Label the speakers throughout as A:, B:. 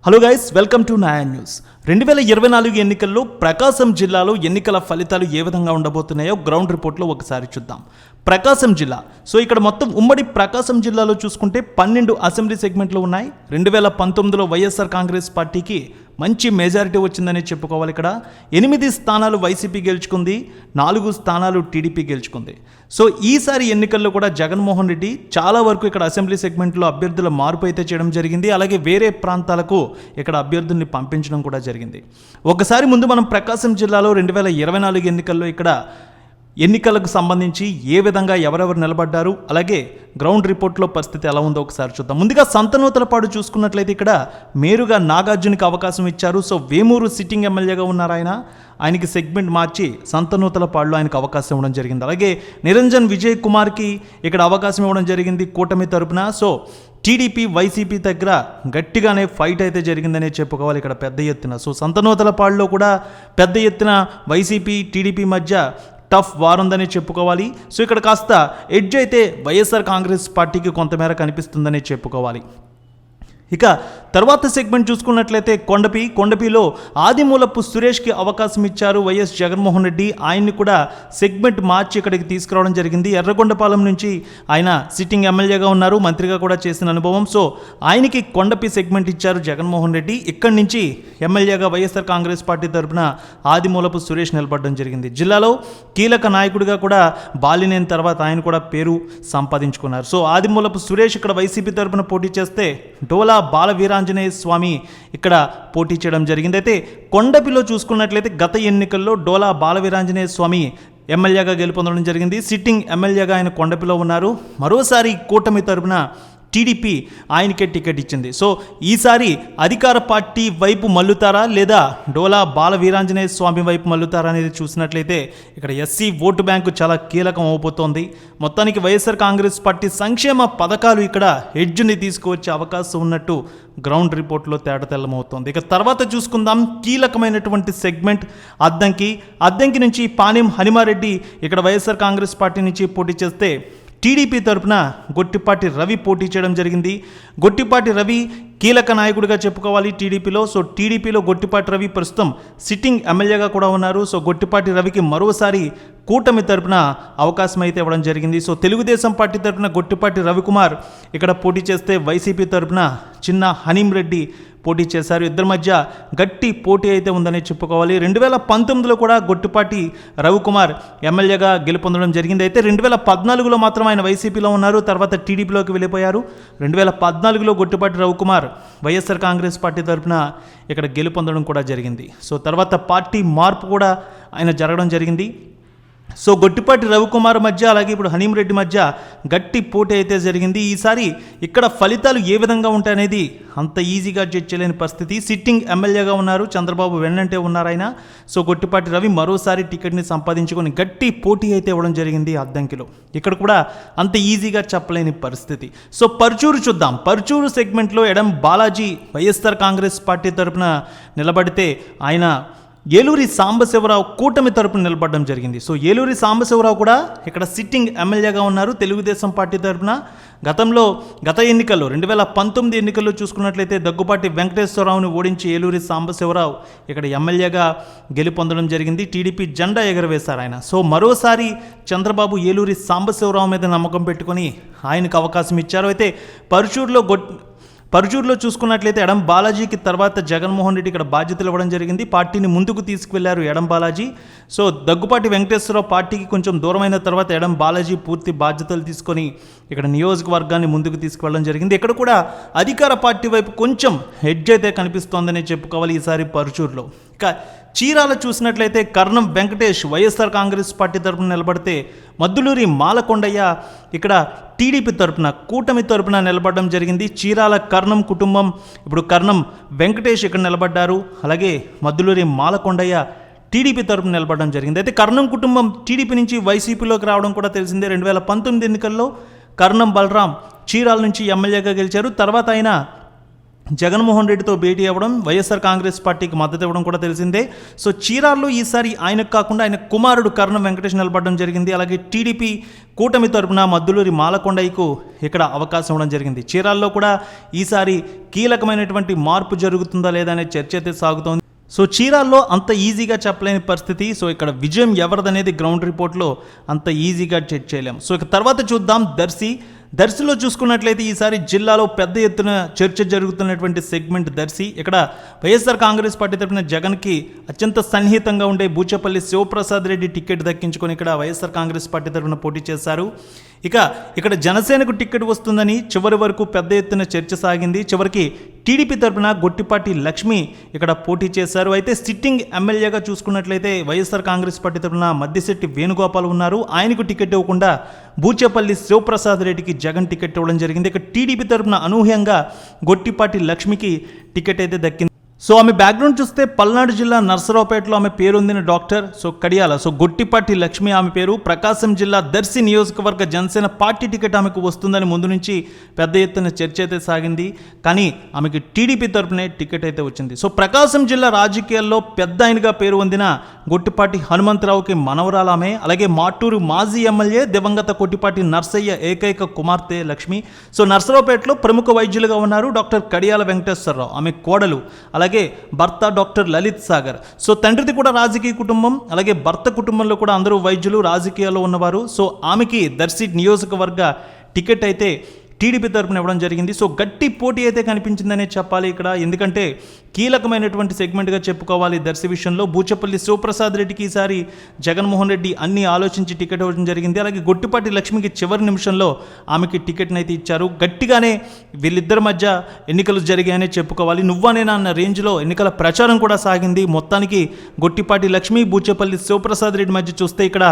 A: Hello guys, welcome to నయా news. 2024 ఎన్నికల్లో ప్రకాశం జిల్లాలో ఎన్నికల ఫలితాలు ఏ విధంగా ఉండబోతున్నాయో గ్రౌండ్ రిపోర్ట్లో ఒకసారి చూద్దాం. ప్రకాశం జిల్లా, సో ఇక్కడ మొత్తం ఉమ్మడి ప్రకాశం జిల్లాలో చూసుకుంటే 12 అసెంబ్లీ సెగ్మెంట్లు ఉన్నాయి. 2019లో వైఎస్ఆర్ కాంగ్రెస్ పార్టీకి మంచి మెజారిటీ వచ్చిందని చెప్పుకోవాలి. ఇక్కడ 8 స్థానాలు వైసీపీ గెలుచుకుంది, 4 స్థానాలు టీడీపీ గెలుచుకుంది. సో ఈసారి ఎన్నికల్లో కూడా జగన్మోహన్ రెడ్డి చాలా వరకు ఇక్కడ అసెంబ్లీ సెగ్మెంట్లో అభ్యర్థుల మార్పు అయితే చేయడం జరిగింది. అలాగే వేరే ప్రాంతాలకు ఇక్కడ అభ్యర్థుల్ని పంపించడం కూడా జరిగింది. ఒకసారి ముందు మనం ప్రకాశం జిల్లాలో 2024 ఎన్నికల్లో ఇక్కడ ఎన్నికలకు సంబంధించి ఏ విధంగా ఎవరెవరు నిలబడ్డారు, అలాగే గ్రౌండ్ రిపోర్ట్లో పరిస్థితి ఎలా ఉందో ఒకసారి చూద్దాం. ముందుగా సంతనూతలపాడు చూసుకున్నట్లయితే ఇక్కడ మేరుగా నాగార్జునకి అవకాశం ఇచ్చారు. సో వేమూరు సిట్టింగ్ ఎమ్మెల్యేగా ఉన్నారు ఆయనకి సెగ్మెంట్ మార్చి సంతనూతలపాడులో ఆయనకు అవకాశం ఇవ్వడం జరిగింది. అలాగే నిరంజన్ విజయ్ కుమార్కి ఇక్కడ అవకాశం ఇవ్వడం జరిగింది కూటమి తరపున. సో టీడీపీ వైసీపీ దగ్గర గట్టిగానే ఫైట్ అయితే జరిగిందనే చెప్పుకోవాలి ఇక్కడ పెద్ద ఎత్తున. సో సంతనూతలపాడులో కూడా పెద్ద ఎత్తున వైసీపీ టీడీపీ మధ్య టఫ్ వార్ ఉందని చెప్పుకోవాలి. సో ఇక్కడ కాస్త ఎడ్జ్ అయితే వైఎస్ఆర్ కాంగ్రెస్ పార్టీకి కొంతమేర కనిపిస్తుందని చెప్పుకోవాలి. ఇక తర్వాత సెగ్మెంట్ చూసుకున్నట్లయితే కొండపిలో ఆదిమూలపు సురేష్కి అవకాశం ఇచ్చారు వైఎస్ జగన్మోహన్ రెడ్డి. ఆయన్ని కూడా సెగ్మెంట్ మార్చి ఇక్కడికి తీసుకురావడం జరిగింది. ఎర్రగొండపాలెం నుంచి ఆయన సిట్టింగ్ ఎమ్మెల్యేగా ఉన్నారు, మంత్రిగా కూడా చేసిన అనుభవం. సో ఆయనకి కొండపి సెగ్మెంట్ ఇచ్చారు జగన్మోహన్ రెడ్డి. ఇక్కడి నుంచి ఎమ్మెల్యేగా వైఎస్ఆర్ కాంగ్రెస్ పార్టీ తరఫున ఆదిమూలపు సురేష్ నిలబడడం జరిగింది. జిల్లాలో కీలక నాయకుడిగా కూడా బాలినేని తర్వాత ఆయన కూడా పేరు సంపాదించుకున్నారు. సో ఆదిమూలపు సురేష్ ఇక్కడ వైసీపీ తరఫున పోటీ చేస్తే డోలా బాల వీరాంజనేయ స్వామి ఇక్కడ పోటీ చేయడం జరిగింది. అయితే కొండపిలో చూసుకున్నట్లయితే గత ఎన్నికల్లో డోలా బాల వీరాంజనేయ స్వామి ఎమ్మెల్యేగా గెలుపొందడం జరిగింది. సిట్టింగ్ ఎమ్మెల్యేగా ఆయన కొండపిలో ఉన్నారు. మరోసారి కూటమి తరపున టీడీపీ ఆయనకే టికెట్ ఇచ్చింది. సో ఈసారి అధికార పార్టీ వైపు మల్లుతారా లేదా డోలా బాల వీరాంజనేయ స్వామి వైపు మల్లుతారా అనేది చూసినట్లయితే ఇక్కడ ఎస్సీ ఓటు బ్యాంకు చాలా కీలకం అవబోతోంది. మొత్తానికి వైఎస్ఆర్ కాంగ్రెస్ పార్టీ సంక్షేమ పథకాలు ఇక్కడ ఎడ్జ్ని తీసుకువచ్చే అవకాశం ఉన్నట్టు గ్రౌండ్ రిపోర్ట్లో తేటతెల్లమవుతోంది. ఇక తర్వాత చూసుకుందాం కీలకమైనటువంటి సెగ్మెంట్ అద్దంకి నుంచి పానెం హనుమారెడ్డి ఇక్కడ వైఎస్ఆర్ కాంగ్రెస్ పార్టీ నుంచి పోటీ చేస్తే టీడీపీ తరపున గొట్టిపాటి రవి పోటీ చేయడం జరిగింది. గొట్టిపాటి రవి కీలక నాయకుడిగా చెప్పుకోవాలి టీడీపీలో. సో టీడీపీలో గొట్టిపాటి రవి ప్రస్తుతం సిట్టింగ్ ఎమ్మెల్యేగా కూడా ఉన్నారు. సో గొట్టిపాటి రవికి మరోసారి కూటమి తరపున అవకాశం అయితే ఇవ్వడం జరిగింది. సో తెలుగుదేశం పార్టీ తరపున గొట్టిపాటి రవికుమార్ ఇక్కడ పోటీ చేస్తే వైసీపీ తరపున చిన్న హనీం రెడ్డి పోటీ చేశారు. ఇద్దరి మధ్య గట్టి పోటీ అయితే ఉందని చెప్పుకోవాలి. 2019లో కూడా గొట్టిపాటి రవికుమార్ ఎమ్మెల్యేగా గెలుపొందడం జరిగింది. అయితే 2014లో మాత్రం ఆయన వైసీపీలో ఉన్నారు, తర్వాత టీడీపీలోకి వెళ్ళిపోయారు. 2014లో గొట్టిపాటి రవికుమార్ వైఎస్ఆర్ కాంగ్రెస్ పార్టీ తరఫున ఇక్కడ గెలుపొందడం కూడా జరిగింది. సో తర్వాత పార్టీ మార్పు కూడా ఆయన జరగడం జరిగింది. సో గొట్టిపాటి రవికుమార్ మధ్య అలాగే ఇప్పుడు హనీం రెడ్డి మధ్య గట్టి పోటీ అయితే జరిగింది. ఈసారి ఇక్కడ ఫలితాలు ఏ విధంగా ఉంటాయనేది అంత ఈజీగా జడ్జ్ చేయలేని పరిస్థితి. సిట్టింగ్ ఎమ్మెల్యేగా ఉన్నారు, చంద్రబాబు వెన్నంటే ఉన్నారు ఆయన. సో గొట్టిపాటి రవి మరోసారి టికెట్ని సంపాదించుకొని గట్టి పోటీ అయితే ఇవ్వడం జరిగింది అద్దంకిలో. ఇక్కడ కూడా అంత ఈజీగా చెప్పలేని పరిస్థితి. సో పర్చూరు చూద్దాం. పర్చూరు సెగ్మెంట్లో ఎడం బాలాజీ వైఎస్ఆర్ కాంగ్రెస్ పార్టీ తరఫున నిలబడితే ఆయన ఏలూరి సాంబశివరావు కూటమి తరపున నిలబడడం జరిగింది. సో ఏలూరి సాంబశివరావు కూడా ఇక్కడ సిట్టింగ్ ఎమ్మెల్యేగా ఉన్నారు తెలుగుదేశం పార్టీ తరపున. గత ఎన్నికల్లో 2019 ఎన్నికల్లో చూసుకున్నట్లయితే దగ్గుపాటి వెంకటేశ్వరరావుని ఓడించి ఏలూరి సాంబశివరావు ఇక్కడ ఎమ్మెల్యేగా గెలుపొందడం జరిగింది. టీడీపీ జెండా ఎగరవేశారు ఆయన. సో మరోసారి చంద్రబాబు ఏలూరి సాంబశివరావు మీద నమ్మకం పెట్టుకొని ఆయనకు అవకాశం ఇచ్చారు. అయితే పరుచూరులో చూసుకున్నట్లయితే ఎడం బాలాజీకి తర్వాత జగన్మోహన్ రెడ్డి ఇక్కడ బాధ్యతలు ఇవ్వడం జరిగింది. పార్టీని ముందుకు తీసుకువెళ్లారు ఎడం బాలాజీ. సో దగ్గుపాటి వెంకటేశ్వరరావు పార్టీకి కొంచెం దూరమైన తర్వాత ఎడం బాలాజీ పూర్తి బాధ్యతలు తీసుకొని ఇక్కడ నియోజకవర్గాన్ని ముందుకు తీసుకువెళ్ళడం జరిగింది. ఇక్కడ కూడా అధికార పార్టీ వైపు కొంచెం హెడ్జ్ అయితే కనిపిస్తోందని చెప్పుకోవాలి ఈసారి పరుచూరులో. ఇక చీరాల చూసినట్లయితే కర్ణం వెంకటేష్ వైఎస్ఆర్ కాంగ్రెస్ పార్టీ తరపున నిలబడితే మద్దులూరి మాలకొండయ్య ఇక్కడ టీడీపీ తరపున కూటమి తరపున నిలబడడం జరిగింది. చీరాల కర్ణం కుటుంబం ఇప్పుడు కర్ణం వెంకటేష్ ఇక్కడ నిలబడ్డారు. అలాగే మద్దులూరి మాలకొండయ్య టీడీపీ తరపున నిలబడడం జరిగింది. అయితే కర్ణం కుటుంబం టీడీపీ నుంచి వైసీపీలోకి రావడం కూడా తెలిసిందే. 2019 ఎన్నికల్లో కర్ణం బలరాం చీరాల నుంచి ఎమ్మెల్యేగా గెలిచారు. తర్వాత ఆయన జగన్మోహన్ రెడ్డితో భేటీ అవ్వడం, వైఎస్ఆర్ కాంగ్రెస్ పార్టీకి మద్దతు ఇవ్వడం కూడా తెలిసిందే. సో చీరాల్లో ఈసారి ఆయనకు కాకుండా ఆయన కుమారుడు కర్ణం వెంకటేష్ నిలబడడం జరిగింది. అలాగే టీడీపీ కూటమి తరపున మద్దులూరి మాలకొండయ్యకు ఇక్కడ అవకాశం ఇవ్వడం జరిగింది. చీరాల్లో కూడా ఈసారి కీలకమైనటువంటి మార్పు జరుగుతుందా లేదా అనే చర్చ అయితే సాగుతోంది. సో చీరాల్లో అంత ఈజీగా చెప్పలేని పరిస్థితి. సో ఇక్కడ విజయం ఎవరిదనేది గ్రౌండ్ రిపోర్ట్లో అంత ఈజీగా చెక్ చేయలేము. సో ఇక తర్వాత చూద్దాం దర్శిలో చూసుకున్నట్లయితే ఈసారి జిల్లాలో పెద్ద ఎత్తున చర్చ జరుగుతున్నటువంటి సెగ్మెంట్ దర్శి. ఇక్కడ వైఎస్ఆర్ కాంగ్రెస్ పార్టీ తరఫున జగన్కి అత్యంత సన్నిహితంగా ఉండే బూచేపల్లి శివప్రసాద్ రెడ్డి టికెట్ దక్కించుకొని ఇక్కడ వైఎస్ఆర్ కాంగ్రెస్ పార్టీ తరఫున పోటీ చేశారు. ఇక్కడ జనసేనకు టికెట్ వస్తుందని చివరి వరకు పెద్ద ఎత్తున చర్చ సాగింది. చివరికి టీడీపీ తరఫున గొట్టిపాటి లక్ష్మి ఇక్కడ పోటీ చేశారు. అయితే సిట్టింగ్ ఎమ్మెల్యేగా చూసుకున్నట్లయితే వైఎస్ఆర్ కాంగ్రెస్ పార్టీ తరఫున మద్దిశెట్టి వేణుగోపాల్ ఉన్నారు. ఆయనకు టికెట్ ఇవ్వకుండా బూచేపల్లి శివప్రసాద్ రెడ్డికి జగన్ టికెట్ ఇవ్వడం జరిగింది. ఇక టీడీపీ తరఫున అనూహ్యంగా గొట్టిపాటి లక్ష్మికి టికెట్ అయితే దక్కింది. సో ఆమె బ్యాక్గ్రౌండ్ చూస్తే పల్నాడు జిల్లా నర్సరావుపేటలో ఆమె పేరొందిన డాక్టర్. సో కడియాల గొట్టిపాటి లక్ష్మి ఆమె పేరు. ప్రకాశం జిల్లా దర్శి నియోజకవర్గ జనసేన పార్టీ టికెట్ ఆమెకు వస్తుందని ముందు నుంచి పెద్ద ఎత్తున చర్చ అయితే సాగింది. కానీ ఆమెకి టీడీపీ తరపునే టికెట్ అయితే వచ్చింది. సో ప్రకాశం జిల్లా రాజకీయాల్లో పెద్ద ఆయనగా పేరు పొందిన గొట్టిపాటి హనుమంతరావుకి మనవరాలు ఆమె. అలాగే మాటూరు మాజీ ఎమ్మెల్యే దివంగత కొట్టిపాటి నర్సయ్య ఏకైక కుమార్తె లక్ష్మి. సో నర్సరావుపేటలో ప్రముఖ వైద్యులుగా ఉన్నారు డాక్టర్ కడియాల వెంకటేశ్వరరావు. ఆమె కోడలు. అలాగే భర్త డాక్టర్ లలిత్ సాగర్. సో తండ్రిది కూడా రాజకీయ కుటుంబం, అలాగే భర్త కుటుంబంలో కూడా అందరూ వైద్యులు, రాజకీయాల్లో ఉన్నవారు. సో ఆమెకి దర్శి నియోజకవర్గ టికెట్ అయితే టీడీపీ తరపున ఇవ్వడం జరిగింది. సో గట్టి పోటీ అయితే కనిపించిందనే చెప్పాలి ఇక్కడ. ఎందుకంటే కీలకమైనటువంటి సెగ్మెంట్గా చెప్పుకోవాలి దర్శి విషయంలో. బూచేపల్లి శివప్రసాద్ రెడ్డికి ఈసారి జగన్మోహన్ రెడ్డి అన్ని ఆలోచించి టికెట్ ఇవ్వడం జరిగింది. అలాగే గొట్టిపాటి లక్ష్మికి చివరి నిమిషంలో ఆమెకి టికెట్ని అయితే ఇచ్చారు. గట్టిగానే వీళ్ళిద్దరి మధ్య ఎన్నికలు జరిగాయనే చెప్పుకోవాలి. నువ్వనేనా అన్న రేంజ్లో ఎన్నికల ప్రచారం కూడా సాగింది. మొత్తానికి గొట్టిపాటి లక్ష్మి, బూచేపల్లి శివప్రసాద్ రెడ్డి మధ్య చూస్తే ఇక్కడ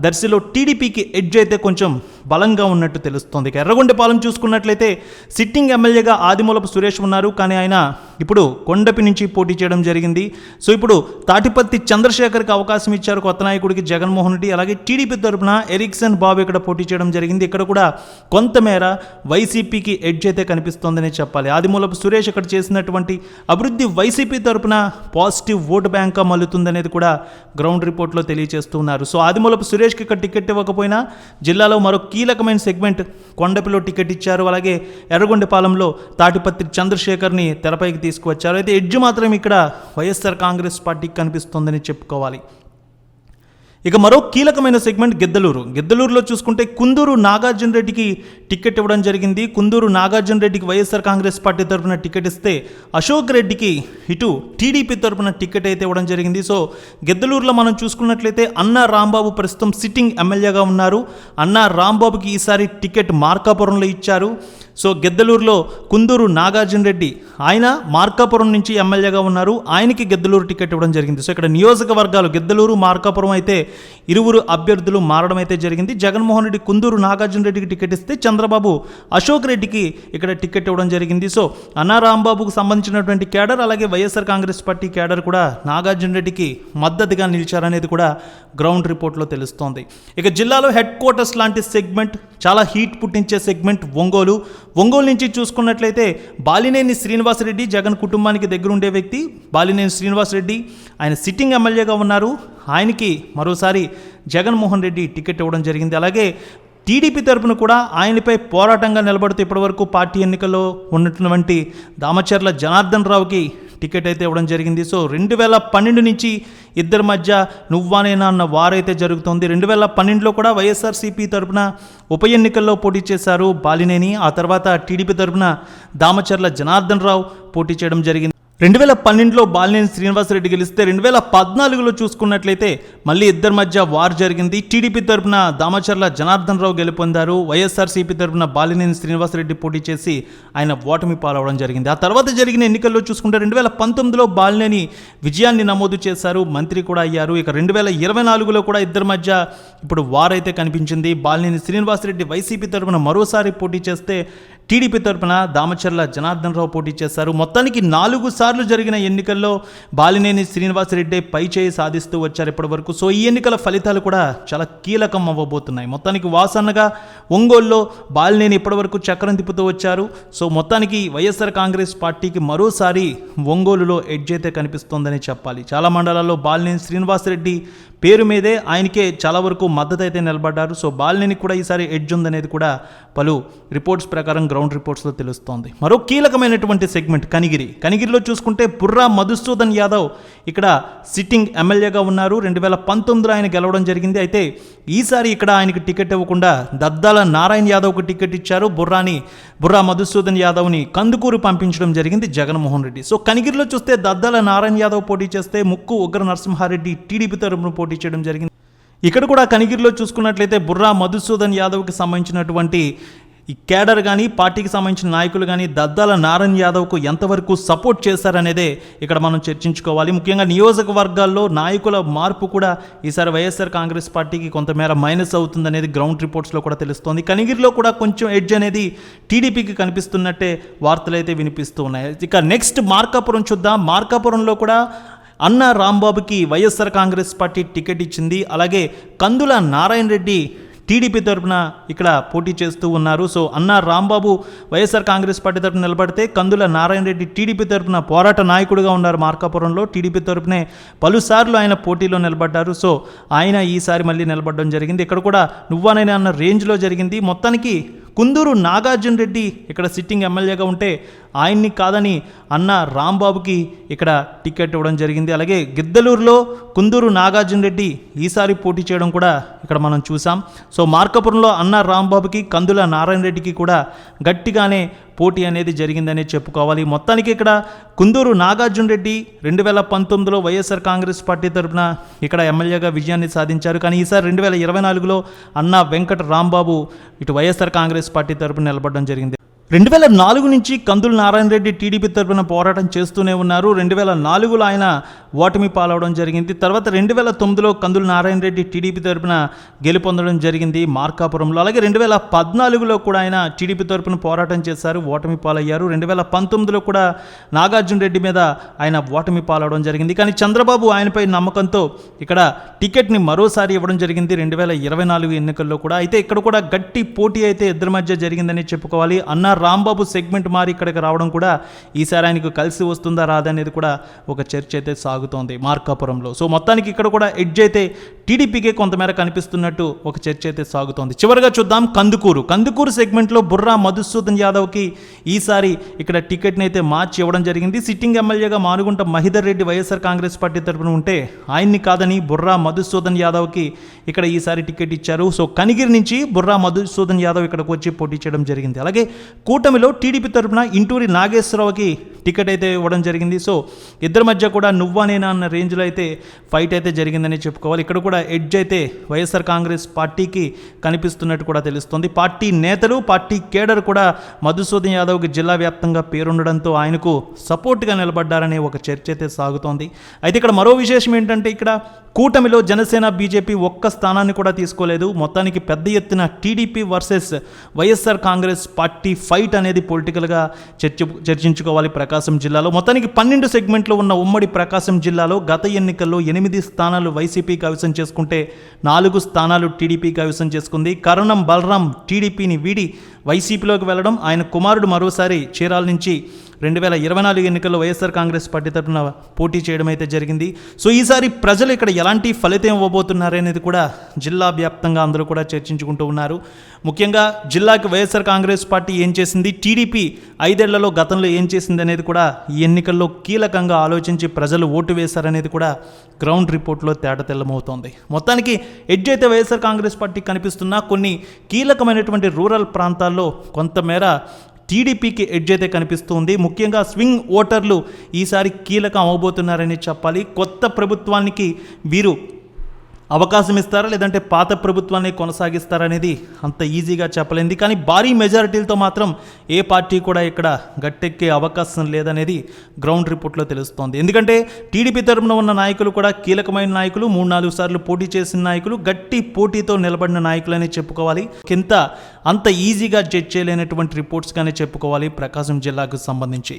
A: దర్శిలో టీడీపీకి ఎడ్జ్ అయితే కొంచెం బలంగా ఉన్నట్టు తెలుస్తోంది. ఎర్రగొండపాలెం చూసుకున్నట్లయితే సిట్టింగ్ ఎమ్మెల్యేగా ఆదిమూలపు సురేష్ ఉన్నారు. కానీ ఆయన ఇప్పుడు కొండపి నుంచి పోటీ చేయడం జరిగింది. సో ఇప్పుడు తాటిపత్తి చంద్రశేఖర్కి అవకాశం ఇచ్చారు కొత్త నాయకుడికి జగన్మోహన్ రెడ్డి. అలాగే టీడీపీ తరపున ఎరిక్సన్ బాబు ఇక్కడ పోటీ చేయడం జరిగింది. ఇక్కడ కూడా కొంతమేర వైసీపీకి ఎడ్జ్ అయితే కనిపిస్తోందనే చెప్పాలి. ఆదిమూలపు సురేష్ ఇక్కడ చేసినటువంటి అభివృద్ధి వైసీపీ తరపున పాజిటివ్ ఓటు బ్యాంక్గా మల్లుతుందనేది కూడా గ్రౌండ్ రిపోర్ట్లో తెలియజేస్తున్నారు. సో ఆదిమూలపు సురేష్కి ఇక్కడ టికెట్ ఇవ్వకపోయినా జిల్లాలో మరో కీలకమైన సెగ్మెంట్ కొండపిలో టికెట్ ఇచ్చారు. అలాగే ఎర్రగొండపాలెంలో తాటిపత్రి చంద్రశేఖర్ని తెరపైకి తీసుకువచ్చారు. అయితే ఎడ్జ్ మాత్రం ఇక్కడ వైఎస్ఆర్ కాంగ్రెస్ పార్టీకి కనిపిస్తోందని చెప్పుకోవాలి. ఇక మరో కీలకమైన సెగ్మెంట్ గిద్దలూరులో చూసుకుంటే కుందూరు నాగార్జున రెడ్డికి టికెట్ ఇవ్వడం జరిగింది. కుందూరు నాగార్జున రెడ్డికి వైఎస్ఆర్ కాంగ్రెస్ పార్టీ తరఫున టికెట్ ఇస్తే అశోక్ రెడ్డికి ఇటు టీడీపీ తరఫున టికెట్ అయితే ఇవ్వడం జరిగింది. సో గిద్దలూరులో మనం చూసుకున్నట్లయితే అన్నా రాంబాబు ప్రస్తుతం సిట్టింగ్ ఎమ్మెల్యేగా ఉన్నారు. అన్నా రాంబాబుకి ఈసారి టికెట్ మార్కాపురంలో ఇచ్చారు. సో గిద్దలూరులో కుందూరు నాగార్జున రెడ్డి ఆయన మార్కాపురం నుంచి ఎమ్మెల్యేగా ఉన్నారు. ఆయనకి గిద్దలూరు టికెట్ ఇవ్వడం జరిగింది. సో ఇక్కడ నియోజకవర్గాలు గిద్దలూరు, మార్కాపురం అయితే ఇరువురు అభ్యర్థులు మారడం అయితే జరిగింది. జగన్మోహన్ రెడ్డి కుందూరు నాగార్జున రెడ్డికి టికెట్ ఇస్తే చంద్రబాబు అశోక్ రెడ్డికి ఇక్కడ టికెట్ ఇవ్వడం జరిగింది. సో అన్నా రాంబాబుకు సంబంధించినటువంటి కేడర్, అలాగే వైఎస్ఆర్ కాంగ్రెస్ పార్టీ కేడర్ కూడా నాగార్జున రెడ్డికి మద్దతుగా నిలిచారనేది కూడా గ్రౌండ్ రిపోర్ట్లో తెలుస్తోంది. ఇక జిల్లాలో హెడ్ క్వార్టర్స్ లాంటి సెగ్మెంట్, చాలా హీట్ పుట్టించే సెగ్మెంట్ ఒంగోలు నుంచి చూసుకున్నట్లయితే బాలినేని శ్రీనివాసరెడ్డి జగన్ కుటుంబానికి దగ్గరుండే వ్యక్తి. బాలినేని శ్రీనివాసరెడ్డి ఆయన సిట్టింగ్ ఎమ్మెల్యేగా ఉన్నారు. ఆయనకి మరోసారి జగన్మోహన్ రెడ్డి టికెట్ ఇవ్వడం జరిగింది. అలాగే టీడీపీ తరపున కూడా ఆయనపై పోరాటంగా నిలబడుతూ ఇప్పటివరకు పార్టీ ఎన్నికల్లో ఉన్నటువంటి దామచర్ల జనార్దన్ రావుకి టికెట్ అయితే ఇవ్వడం జరిగింది. సో 2012 నుంచి ఇద్దరి మధ్య నువ్వానేనా అన్న వారైతే జరుగుతోంది. 2012లో కూడా వైఎస్ఆర్సీపీ తరపున ఉప ఎన్నికల్లో పోటీ చేశారు బాలినేని. ఆ తర్వాత టీడీపీ తరపున దామచర్ల జనార్దన్ రావు పోటీ చేయడం జరిగింది. 2012లో బాలినేని శ్రీనివాసరెడ్డి గెలిస్తే 2014లో చూసుకున్నట్లయితే మళ్ళీ ఇద్దరి మధ్య వార్ జరిగింది. టీడీపీ తరపున దామచర్ల జనార్దన్ రావు గెలుపొందారు. వైఎస్ఆర్సీపీ తరపున బాలినేని శ్రీనివాసరెడ్డి పోటీ చేసి ఆయన ఓటమి పాలవడం జరిగింది. ఆ తర్వాత జరిగిన ఎన్నికల్లో చూసుకుంటే 2019లో బాలినేని విజయాన్ని నమోదు చేశారు, మంత్రి కూడా అయ్యారు. ఇక 2024లో కూడా ఇద్దరి మధ్య ఇప్పుడు వార్ అయితే కనిపించింది. బాలినేని శ్రీనివాసరెడ్డి వైసీపీ తరపున మరోసారి పోటీ చేస్తే టీడీపీ తరపున దామచర్ల జనార్దన్ రావు పోటీ చేశారు. మొత్తానికి 4 సార్లు జరిగిన ఎన్నికల్లో బాలినేని శ్రీనివాసరెడ్డి పై చేయి సాధిస్తూ వచ్చారు ఇప్పటి వరకు. సో ఈ ఎన్నికల ఫలితాలు కూడా చాలా కీలకం అవ్వబోతున్నాయి. మొత్తానికి వాసన్నగా ఒంగోలులో బాలినేని ఇప్పటి వరకు చక్రం తిప్పుతూ వచ్చారు. సో మొత్తానికి వైఎస్ఆర్ కాంగ్రెస్ పార్టీకి మరోసారి ఒంగోలులో ఎడ్జ్ అయితే కనిపిస్తోందని చెప్పాలి. చాలా మండలాల్లో బాలినేని శ్రీనివాసరెడ్డి పేరు మీదే ఆయనకే చాలా వరకు మద్దతు అయితే నిలబడ్డారు. సో బాలినేని కూడా ఈసారి ఎడ్జ్ ఉందనేది కూడా పలు రిపోర్ట్స్ ప్రకారం గ్రౌండ్ రిపోర్ట్స్లో తెలుస్తోంది. మరో కీలకమైనటువంటి సెగ్మెంట్ కనిగిరిలో చూసుకుంటే బుర్రా మధుసూదన్ యాదవ్ ఇక్కడ సిట్టింగ్ ఎమ్మెల్యేగా ఉన్నారు. 2019లో ఆయన గెలవడం జరిగింది. అయితే ఈసారి ఇక్కడ ఆయనకి టికెట్ ఇవ్వకుండా దద్దాల నారాయణ యాదవ్కు టికెట్ ఇచ్చారు. బుర్రా మధుసూదన్ యాదవ్ని కందుకూరు పంపించడం జరిగింది జగన్మోహన్ రెడ్డి. సో కనిగిరిలో చూస్తే దద్దాల నారాయణ యాదవ్ పోటీ చేస్తే ముక్కు ఉగ్ర నరసింహారెడ్డి టీడీపీ తరపున పోటీ చేయడం జరిగింది. ఇక్కడ కూడా కనిగిరిలో చూసుకున్నట్లయితే బుర్రా మధుసూదన్ యాదవ్కి సంబంధించినటువంటి ఈ కేడర్ కానీ పార్టీకి సంబంధించిన నాయకులు కానీ దద్దాల నారాయణ యాదవ్కు ఎంతవరకు సపోర్ట్ చేశారనేదే ఇక్కడ మనం చర్చించుకోవాలి. ముఖ్యంగా నియోజకవర్గాల్లో నాయకుల మార్పు కూడా ఈసారి వైఎస్ఆర్ కాంగ్రెస్ పార్టీకి కొంతమేర మైనస్ అవుతుందనేది గ్రౌండ్ రిపోర్ట్స్లో కూడా తెలుస్తోంది. కనిగిరిలో కూడా కొంచెం ఎడ్జ్ అనేది టీడీపీకి కనిపిస్తున్నట్టే వార్తలు అయితే వినిపిస్తూ ఉన్నాయి. ఇక నెక్స్ట్ మార్కాపురం చూద్దాం. మార్కాపురంలో కూడా అన్నా రాంబాబుకి వైఎస్ఆర్ కాంగ్రెస్ పార్టీ టికెట్ ఇచ్చింది. అలాగే కందుల నారాయణ రెడ్డి టీడీపీ తరపున ఇక్కడ పోటీ చేస్తూ ఉన్నారు. సో అన్నా రాంబాబు వైఎస్ఆర్ కాంగ్రెస్ పార్టీ తరపున నిలబడితే కందుల నారాయణ రెడ్డి టీడీపీ తరపున పోరాట నాయకుడిగా ఉన్నారు. మార్కాపురంలో టీడీపీ తరపునే పలుసార్లు ఆయన పోటీలో నిలబడ్డారు. సో ఆయన ఈసారి మళ్ళీ నిలబడడం జరిగింది. ఇక్కడ కూడా నువ్వానైనా అన్న రేంజ్లో జరిగింది. మొత్తానికి కుందూరు నాగార్జున రెడ్డి ఇక్కడ సిట్టింగ్ ఎమ్మెల్యేగా ఉంటే ఆయన్ని కాదని అన్న రాంబాబుకి ఇక్కడ టికెట్ ఇవ్వడం జరిగింది. అలాగే గిద్దలూరులో కుందూరు నాగార్జున రెడ్డి ఈసారి పోటీ చేయడం కూడా ఇక్కడ మనం చూసాం. సో మార్కాపురంలో అన్న రాంబాబుకి కందుల నారాయణ రెడ్డికి కూడా గట్టిగానే పోటీ అనేది జరిగిందనే చెప్పుకోవాలి. మొత్తానికి ఇక్కడ కుందూరు నాగార్జున రెడ్డి 2019లో వైఎస్ఆర్ కాంగ్రెస్ పార్టీ తరఫున ఇక్కడ ఎమ్మెల్యేగా విజయాన్ని సాధించారు. కానీ ఈసారి 2024లో అన్నా వెంకట రాంబాబు ఇటు వైఎస్ఆర్ కాంగ్రెస్ పార్టీ తరఫున నిలబడడం జరిగింది. 2004 నుంచి కందుల నారాయణ రెడ్డి టీడీపీ తరపున పోరాటం చేస్తూనే ఉన్నారు. 2004లో ఆయన ఓటమి పాలవడం జరిగింది. తర్వాత 2009లో కందుల నారాయణ రెడ్డి టీడీపీ తరపున గెలుపొందడం జరిగింది మార్కాపురంలో. అలాగే 2014లో కూడా ఆయన టీడీపీ తరపున పోరాటం చేశారు, ఓటమి పాలయ్యారు. 2019లో కూడా నాగార్జున రెడ్డి మీద ఆయన ఓటమి పాలవడం జరిగింది. కానీ చంద్రబాబు ఆయనపై నమ్మకంతో ఇక్కడ టికెట్ని మరోసారి ఇవ్వడం జరిగింది 2024 ఎన్నికల్లో కూడా. అయితే ఇక్కడ కూడా గట్టి పోటీ అయితే ఇద్దరి మధ్య జరిగిందని చెప్పుకోవాలి. అన్నా రాంబాబు సెగ్మెంట్ మారి ఇక్కడికి రావడం కూడా ఈసారి ఆయనకు కలిసి వస్తుందా రాదా అనేది కూడా ఒక చర్చ అయితే సాగుతోంది మార్కాపురంలో. సో మొత్తానికి ఇక్కడ కూడా ఎడ్జ్ అయితే టీడీపీకే కొంతమేర కనిపిస్తున్నట్టు ఒక చర్చ అయితే సాగుతోంది. చివరిగా చూద్దాం కందుకూరు సెగ్మెంట్లో బుర్రా మధుసూదన్ యాదవ్కి ఈసారి ఇక్కడ టికెట్ని అయితే మార్చి ఇవ్వడం జరిగింది. సిట్టింగ్ ఎమ్మెల్యేగా మానుగుంట మహిదర్ రెడ్డి వైఎస్ఆర్ కాంగ్రెస్ పార్టీ తరఫున ఉంటే ఆయన్ని కాదని బుర్రా మధుసూదన్ యాదవ్కి ఇక్కడ ఈసారి టికెట్ ఇచ్చారు. సో కనిగిరి నుంచి బుర్రా మధుసూదన్ యాదవ్ ఇక్కడికి వచ్చి పోటీ చేయడం జరిగింది. అలాగే కూటమిలో టీడీపీ తరపున ఇంటూరి నాగేశ్వరరావుకి టికెట్ అయితే ఇవ్వడం జరిగింది. సో ఇద్దరి మధ్య కూడా నువ్వానేనా అన్న రేంజ్లో అయితే ఫైట్ అయితే జరిగిందని చెప్పుకోవాలి. ఇక్కడ కూడా ఎడ్జ్ అయితే వైఎస్ఆర్ కాంగ్రెస్ పార్టీకి కనిపిస్తున్నట్టు కూడా తెలుస్తుంది. పార్టీ నేతలు, పార్టీ కేడర్ కూడా మధుసూదన్ యాదవ్కి జిల్లా వ్యాప్తంగా పేరుండడంతో ఆయనకు సపోర్ట్గా నిలబడ్డారనే ఒక చర్చ అయితే సాగుతోంది. అయితే ఇక్కడ మరో విశేషం ఏంటంటే ఇక్కడ కూటమిలో జనసేన బీజేపీ ఒక్క స్థానాన్ని కూడా తీసుకోలేదు. మొత్తానికి పెద్ద ఎత్తున TDP versus YSR Congress party fight అనేది పొలిటికల్గా చర్చించుకోవాలి ప్రకాశం జిల్లాలో. మొత్తానికి 12 సెగ్మెంట్లో ఉన్న ఉమ్మడి ప్రకాశం జిల్లాలో గత ఎన్నికల్లో 8 స్థానాలు వైసీపీ కైవసం చేసుకుంటే 4 స్థానాలు టీడీపీ కైవసం చేసుకుంది. కరణం బలరాం టీడీపీని వీడి వైసీపీలోకి వెళ్ళడం, ఆయన కుమారుడు మరోసారి చీరాల నుంచి 2024 ఎన్నికల్లో వైఎస్ఆర్ కాంగ్రెస్ పార్టీ తరఫున పోటీ చేయడం అయితే జరిగింది. సో ఈసారి ప్రజలు ఇక్కడ ఎలాంటి ఫలితం ఇవ్వబోతున్నారనేది కూడా జిల్లా వ్యాప్తంగా అందరూ కూడా చర్చించుకుంటూ ఉన్నారు. ముఖ్యంగా జిల్లాకి వైఎస్ఆర్ కాంగ్రెస్ పార్టీ ఏం చేసింది, టీడీపీ 5 ఏళ్లలో గతంలో ఏం చేసింది అనేది కూడా ఈ ఎన్నికల్లో కీలకంగా ఆలోచించి ప్రజలు ఓటు వేశారనేది కూడా గ్రౌండ్ రిపోర్ట్లో తేటతెల్లమవుతోంది. మొత్తానికి ఎడ్జ్ అయితే వైఎస్ఆర్ కాంగ్రెస్ పార్టీ కనిపిస్తున్నా కొన్ని కీలకమైనటువంటి రూరల్ ప్రాంతాల్లో కొంతమేర టీడీపీకి ఎడ్జ్ అయితే కనిపిస్తుంది. ముఖ్యంగా స్వింగ్ ఓటర్లు ఈసారి కీలకం అవబోతున్నారని చెప్పాలి. కొత్త ప్రభుత్వానికి వీరు అవకాశం ఇస్తారా లేదంటే పాత ప్రభుత్వాన్ని కొనసాగిస్తారా అనేది అంత ఈజీగా చెప్పలేంది. కానీ భారీ మెజారిటీలతో మాత్రం ఏ పార్టీ కూడా ఇక్కడ గట్టెక్కే అవకాశం లేదనేది గ్రౌండ్ రిపోర్ట్లో తెలుస్తోంది. ఎందుకంటే టీడీపీ తరపున ఉన్న నాయకులు కూడా కీలకమైన నాయకులు, 3-4 సార్లు పోటీ చేసిన నాయకులు, గట్టి పోటీతో నిలబడిన నాయకులనే చెప్పుకోవాలి. అంత ఈజీగా జడ్జ్ చేయలేనటువంటి రిపోర్ట్స్గానే చెప్పుకోవాలి ప్రకాశం జిల్లాకు సంబంధించి.